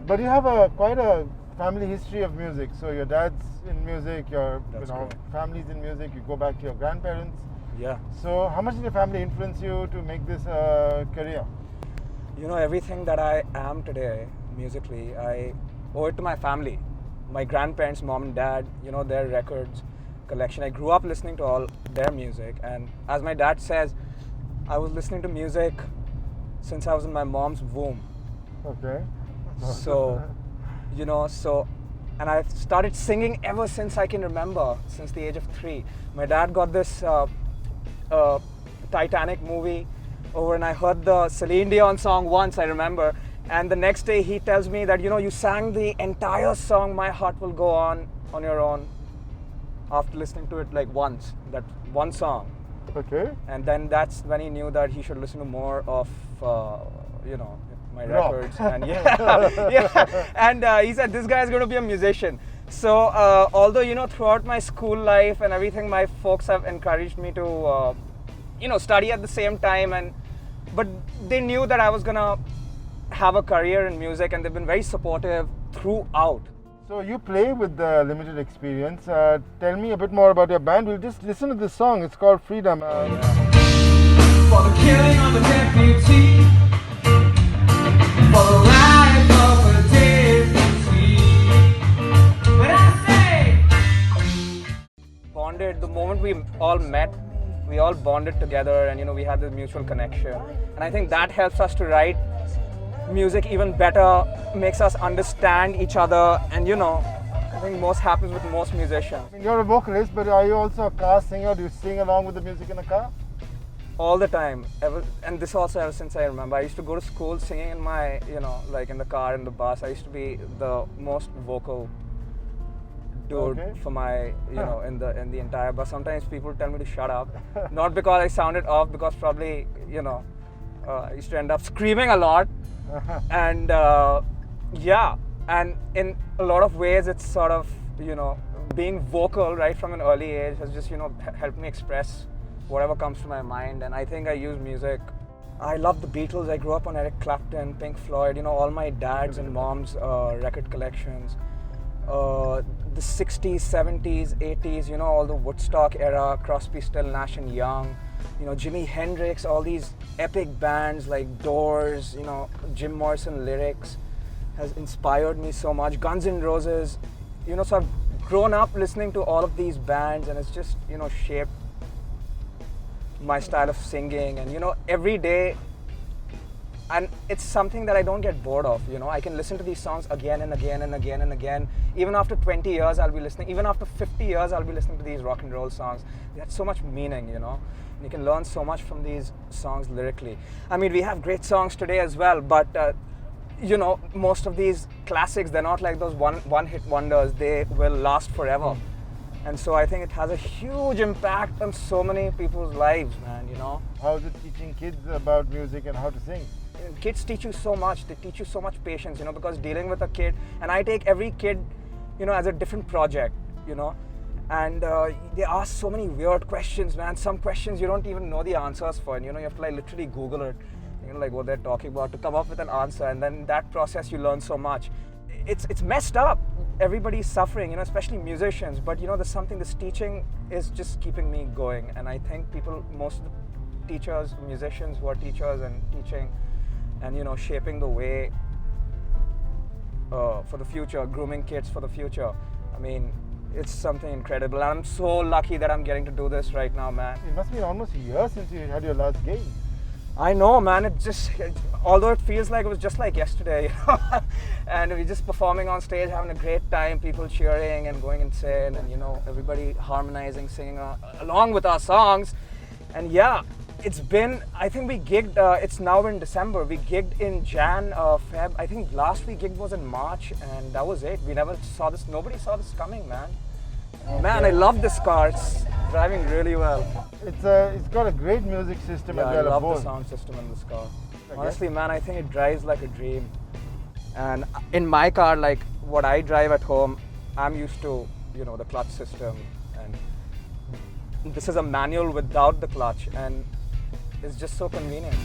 But you have a quite a family history of music. So your dad's in music, your That's correct. family's in music. You go back to your grandparents. Yeah. So how much did your family influence you to make this career? You know, everything that I am today musically, I owe it to my family. My grandparents, mom and dad, you know, their records collection. I grew up listening to all their music, and as my dad says, I was listening to music since I was in my mom's womb. Okay. So, you know, and I've started singing ever since I can remember, since the age of 3. My dad got this Titanic movie over, and I heard the Celine Dion song once, I remember, and the next day he tells me that, you know, you sang the entire song My Heart Will Go On your own, after listening to it like once, that one song. Okay. And then that's when he knew that he should listen to more of, you know, my Rock. records. And yeah. And he said, this guy is going to be a musician. So although, you know, throughout my school life and everything, my folks have encouraged me to, you know, study at the same time, but they knew that I was going to have a career in music, and they've been very supportive throughout. So you play with the Limited Experience. Tell me a bit more about your band. We'll just listen to this song. It's called Freedom. For the killing of a deputy, for the life of a deputy. When I say Bonded, the moment we all met, we all bonded together, and you know, we had this mutual connection, and I think that helps us to write music even better, makes us understand each other, and you know, I think most happens with most musicians. I mean, you're a vocalist, but are you also a car singer? Do you sing along with the music in the car? All the time, and this also ever since I remember. I used to go to school singing in my, you know, like in the car, in the bus. I used to be the most vocal dude Okay. for my, you know, in the entire bus. Sometimes people tell me to shut up, not because I sounded off, because probably, you know, I used to end up screaming a lot, and yeah, and in a lot of ways, it's sort of, you know, being vocal right from an early age has just, you know, helped me express whatever comes to my mind, and I think I use music. I love the Beatles. I grew up on Eric Clapton, Pink Floyd, you know, all my dad's and mom's record collections. The 60s, 70s, 80s, you know, all the Woodstock era, Crosby, Still, Nash and Young, you know, Jimi Hendrix, all these epic bands like Doors, you know, Jim Morrison lyrics has inspired me so much. Guns N' Roses, you know, so I've grown up listening to all of these bands, and it's just, you know, shaped my style of singing, and you know, every day, and it's something that I don't get bored of. You know, I can listen to these songs again and again and again and again. Even after 20 years, I'll be listening. Even after 50 years, I'll be listening to these rock and roll songs. They had so much meaning, you know. And you can learn so much from these songs lyrically. I mean, we have great songs today as well, but you know, most of these classics, they're not like those one-hit wonders. They will last forever. And so I think it has a huge impact on so many people's lives, man, you know. How is it teaching kids about music and how to sing? Kids teach you so much. They teach you so much patience, you know, because dealing with a kid, and I take every kid, you know, as a different project, you know, and they ask so many weird questions, man. Some questions you don't even know the answers for, and you know, you have to like literally Google it, you know, like what they're talking about to come up with an answer, and then in that process you learn so much. It's messed up. Everybody's suffering, you know, especially musicians, but you know, there's something, this teaching is just keeping me going, and I think most of the teachers, musicians who are teachers and teaching and, you know, shaping the way for the future, grooming kids for the future, I mean, it's something incredible, and I'm so lucky that I'm getting to do this right now, man. It must be almost a year since you had your last gig. I know, man. Although it feels like it was just like yesterday, you know, and we're just performing on stage, having a great time, people cheering and going insane, and you know, everybody harmonizing, singing along with our songs, and yeah, it's been. I think we gigged. It's now in December. We gigged in Jan, Feb. I think last we gigged was in March, and that was it. We never saw this. Nobody saw this coming, man. Man, I love this car. It's driving really well. It's got a great music system Yeah, as I well. love of the sound system in this car. Okay. Honestly, man, I think it drives like a dream. And in my car, like what I drive at home, I'm used to, you know, the clutch system, and this is a manual without the clutch, and it's just so convenient.